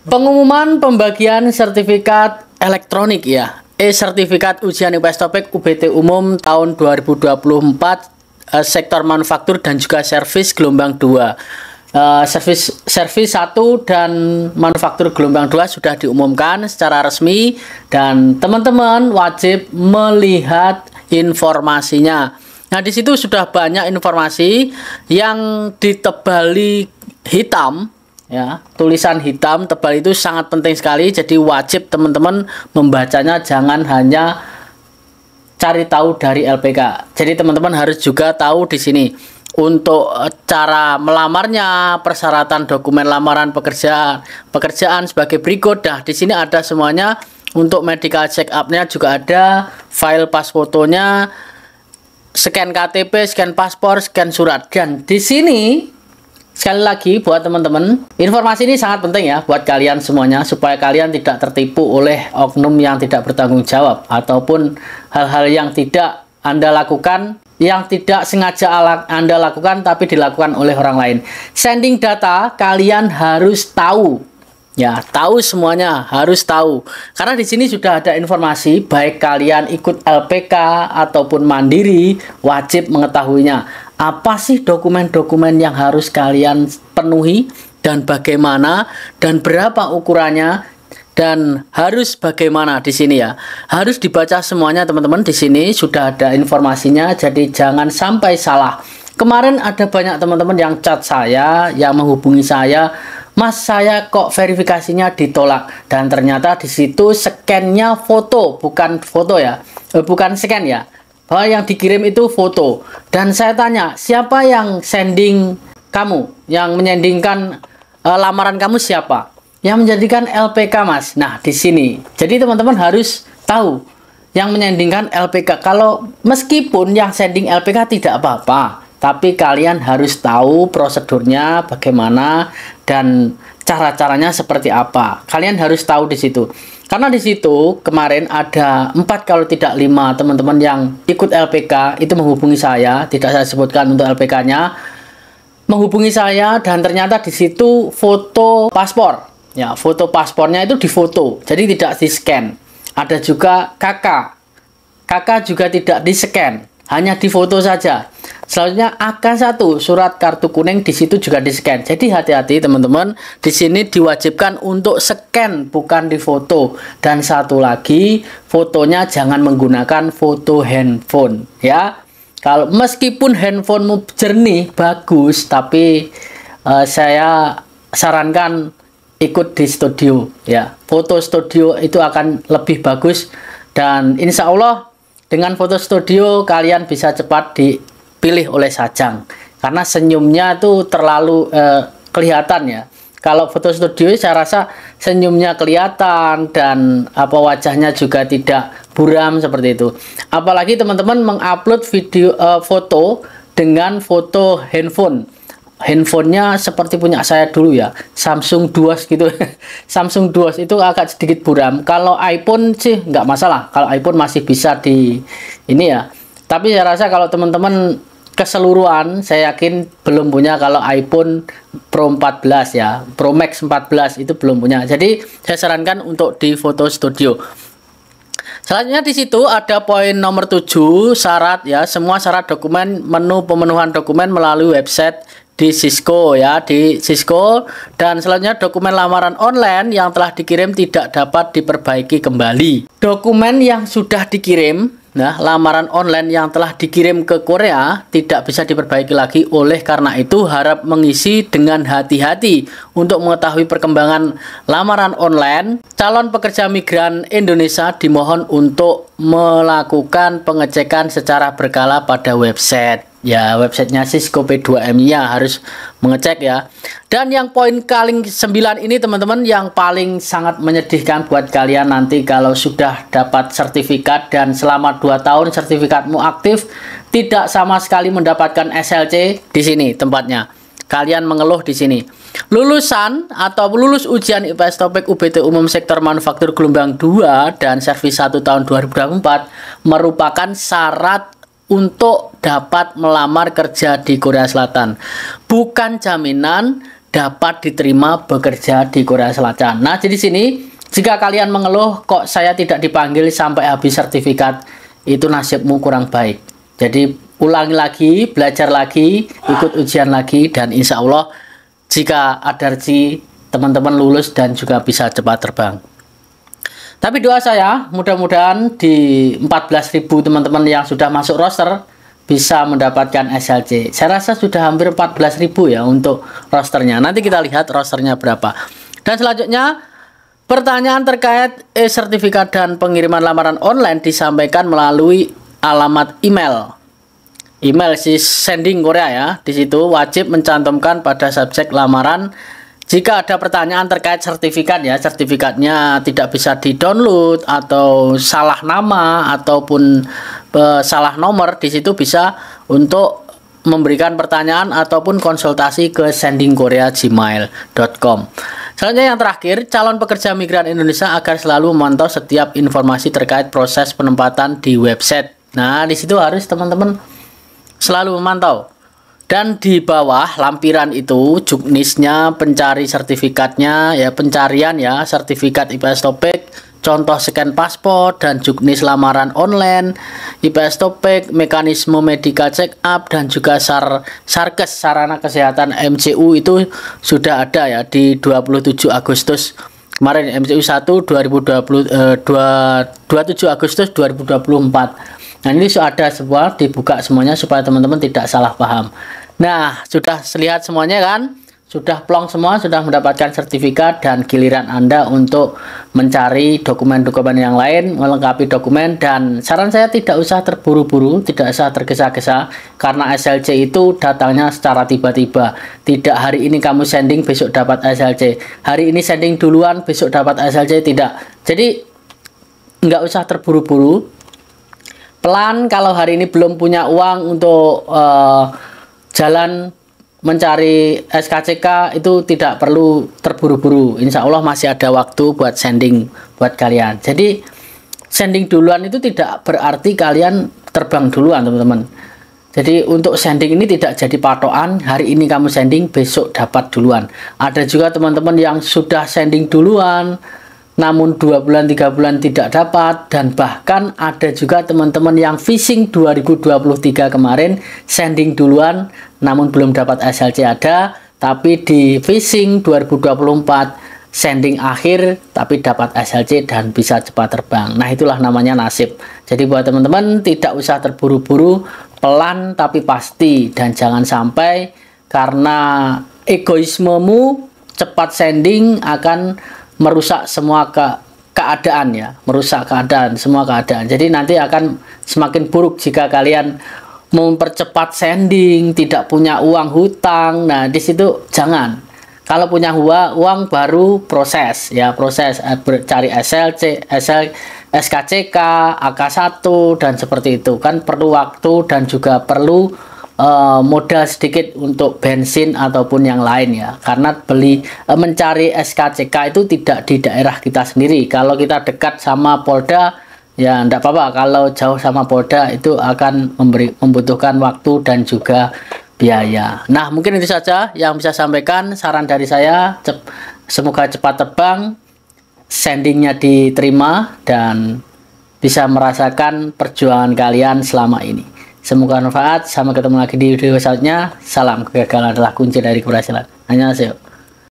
Pengumuman pembagian sertifikat elektronik ya. Sertifikat ujian IPS Topik UBT umum tahun 2024 sektor manufaktur dan juga servis gelombang 2. Servis 1 dan manufaktur gelombang 2 sudah diumumkan secara resmi dan teman-teman wajib melihat informasinya. Nah, di situ sudah banyak informasi yang ditebali hitam ya, tulisan hitam tebal itu sangat penting sekali. Jadi wajib teman-teman membacanya, jangan hanya cari tahu dari LPK. Jadi teman-teman harus juga tahu di sini untuk cara melamarnya, persyaratan dokumen lamaran pekerjaan sebagai berikut. Nah, di sini ada semuanya. Untuk medical check up-nya juga ada, file pas fotonya, scan KTP, scan paspor, scan surat. Dan di sini sekali lagi buat teman-teman, informasi ini sangat penting ya buat kalian semuanya supaya kalian tidak tertipu oleh oknum yang tidak bertanggung jawab ataupun hal-hal yang tidak Anda lakukan, yang tidak sengaja Anda lakukan tapi dilakukan oleh orang lain. Sending data kalian harus tahu. Ya, tahu semuanya, harus tahu. Karena di sini sudah ada informasi, baik kalian ikut LPK ataupun mandiri, wajib mengetahuinya. Apa sih dokumen-dokumen yang harus kalian penuhi dan bagaimana dan berapa ukurannya dan harus bagaimana di sini ya. Harus dibaca semuanya teman-teman. Di sini sudah ada informasinya, jadi jangan sampai salah. Kemarin ada banyak teman-teman yang chat saya, yang menghubungi saya, Mas, saya kok verifikasinya ditolak, dan ternyata di situ scan-nya foto, bukan foto ya, bukan scan ya, bahwa yang dikirim itu foto. Dan saya tanya, siapa yang sending kamu, yang menyendingkan lamaran kamu siapa? Yang menjadikan LPK, Mas. Nah, di sini. Jadi teman-teman harus tahu yang menyendingkan LPK. Kalau meskipun yang sending LPK tidak apa-apa, tapi kalian harus tahu prosedurnya bagaimana dan cara-caranya seperti apa. Kalian harus tahu di situ. Karena di situ kemarin ada 4 kalau tidak 5 teman-teman yang ikut LPK itu menghubungi saya, tidak saya sebutkan untuk LPK-nya. Menghubungi saya dan ternyata di situ foto paspor. Ya, foto paspornya itu difoto. Jadi tidak di-scan. Ada juga KK. KK juga tidak di-scan, hanya difoto saja. Selanjutnya AK1 surat kartu kuning di situ juga di-scan. Jadi hati-hati teman-teman, di sini diwajibkan untuk scan bukan difoto. Dan satu lagi, fotonya jangan menggunakan foto handphone ya. Kalau meskipun handphonemu jernih bagus, tapi saya sarankan ikut di studio ya. Foto studio itu akan lebih bagus dan insya Allah dengan foto studio kalian bisa cepat dipilih oleh Sajang karena senyumnya itu terlalu kelihatan ya. Kalau foto studio saya rasa senyumnya kelihatan dan wajahnya juga tidak buram seperti itu. Apalagi teman-teman mengupload video foto dengan foto handphone. Handphonenya seperti punya saya dulu ya, Samsung Duos gitu. Samsung Duos itu agak sedikit buram. Kalau iPhone sih nggak masalah. Kalau iPhone masih bisa di ini ya. Tapi saya rasa kalau teman-teman keseluruhan saya yakin belum punya kalau iPhone Pro 14 ya, Pro Max 14 itu belum punya. Jadi saya sarankan untuk di foto studio. Selanjutnya di situ ada poin nomor 7 syarat ya, semua syarat dokumen, menu pemenuhan dokumen melalui website di Cisco ya, di Cisco. Dan selanjutnya dokumen lamaran online yang telah dikirim tidak dapat diperbaiki kembali. Dokumen yang sudah dikirim, nah lamaran online yang telah dikirim ke Korea tidak bisa diperbaiki lagi. Oleh karena itu harap mengisi dengan hati-hati untuk mengetahui perkembangan lamaran online. Calon pekerja migran Indonesia dimohon untuk melakukan pengecekan secara berkala pada website ya, websitenya Cisco P2MI ya, harus mengecek ya. Dan yang poin paling 9 ini teman-teman yang paling sangat menyedihkan buat kalian nanti kalau sudah dapat sertifikat dan selama 2 tahun sertifikatmu aktif tidak sama sekali mendapatkan SLC. Di sini tempatnya. Kalian mengeluh di sini. Lulusan atau lulus ujian IPS Topik UBT umum sektor manufaktur gelombang 2 dan servis 1 tahun 2024 merupakan syarat untuk dapat melamar kerja di Korea Selatan. Bukan jaminan dapat diterima bekerja di Korea Selatan. Nah, jadi sini jika kalian mengeluh kok saya tidak dipanggil sampai habis sertifikat, itu nasibmu kurang baik. Jadi ulangi lagi, belajar lagi, ikut ujian lagi, dan insya Allah jika ada rezeki teman-teman lulus dan juga bisa cepat terbang. Tapi doa saya mudah-mudahan di 14.000 teman-teman yang sudah masuk roster bisa mendapatkan SLC. Saya rasa sudah hampir 14.000 ya untuk rosternya. Nanti kita lihat rosternya berapa. Dan selanjutnya pertanyaan terkait e-sertifikat dan pengiriman lamaran online disampaikan melalui alamat email. Email si sending Korea ya. Di situ wajib mencantumkan pada subjek lamaran. Jika ada pertanyaan terkait sertifikat ya, sertifikatnya tidak bisa di-download atau salah nama ataupun salah nomor, di situ bisa untuk memberikan pertanyaan ataupun konsultasi ke sendingkorea@gmail.com. Selanjutnya yang terakhir, calon pekerja migran Indonesia agar selalu memantau setiap informasi terkait proses penempatan di website. Nah, di situ harus teman-teman selalu memantau. Dan di bawah lampiran itu juknisnya, pencari sertifikatnya ya, pencarian ya, sertifikat IPS Topik, contoh scan paspor dan juknis lamaran online, IPS Topik, mekanisme medical check up dan juga Sarkes sarana kesehatan MCU itu sudah ada ya di 27 Agustus kemarin, MCU 1 27 Agustus 2024. Nah, ini sudah ada semua, dibuka semuanya supaya teman-teman tidak salah paham. Nah, sudah lihat semuanya kan? Sudah plong semua, sudah mendapatkan sertifikat, dan giliran Anda untuk mencari dokumen-dokumen yang lain, melengkapi dokumen. Dan saran saya tidak usah terburu-buru, tidak usah tergesa-gesa, karena SLC itu datangnya secara tiba-tiba. Tidak hari ini kamu sending, besok dapat SLC. Hari ini sending duluan, besok dapat SLC, tidak. Jadi, nggak usah terburu-buru. Pelan, kalau hari ini belum punya uang untuk jalan mencari SKCK, itu tidak perlu terburu-buru. Insya Allah masih ada waktu buat sending buat kalian. Jadi sending duluan itu tidak berarti kalian terbang duluan, teman-teman. Jadi untuk sending ini tidak jadi patokan, hari ini kamu sending, besok dapat duluan. Ada juga teman-teman yang sudah sending duluan, namun 2 bulan 3 bulan tidak dapat. Dan bahkan ada juga teman-teman yang phishing 2023 kemarin sending duluan namun belum dapat SLC ada, tapi di phishing 2024 sending akhir tapi dapat SLC dan bisa cepat terbang. Nah, itulah namanya nasib. Jadi buat teman-teman tidak usah terburu-buru, pelan tapi pasti, dan jangan sampai karena egoismemu cepat sending akan merusak semua keadaan ya, merusak keadaan, semua keadaan. Jadi nanti akan semakin buruk jika kalian mempercepat sending, tidak punya uang hutang. Nah, di situ jangan. Kalau punya uang baru proses ya, proses cari SLC, SKCK, AK1 dan seperti itu. Kan perlu waktu dan juga perlu modal sedikit untuk bensin ataupun yang lain ya, karena mencari SKCK itu tidak di daerah kita sendiri. Kalau kita dekat sama Polda ya enggak apa-apa, kalau jauh sama Polda itu akan membutuhkan waktu dan juga biaya. Nah, mungkin itu saja yang bisa sampaikan, saran dari saya. Semoga cepat terbang, sendingnya diterima, dan bisa merasakan perjuangan kalian selama ini. Semoga bermanfaat. Sampai ketemu lagi di video selanjutnya. Salam, kegagalan adalah kunci dari keberhasilan. Annyeonghaseyo.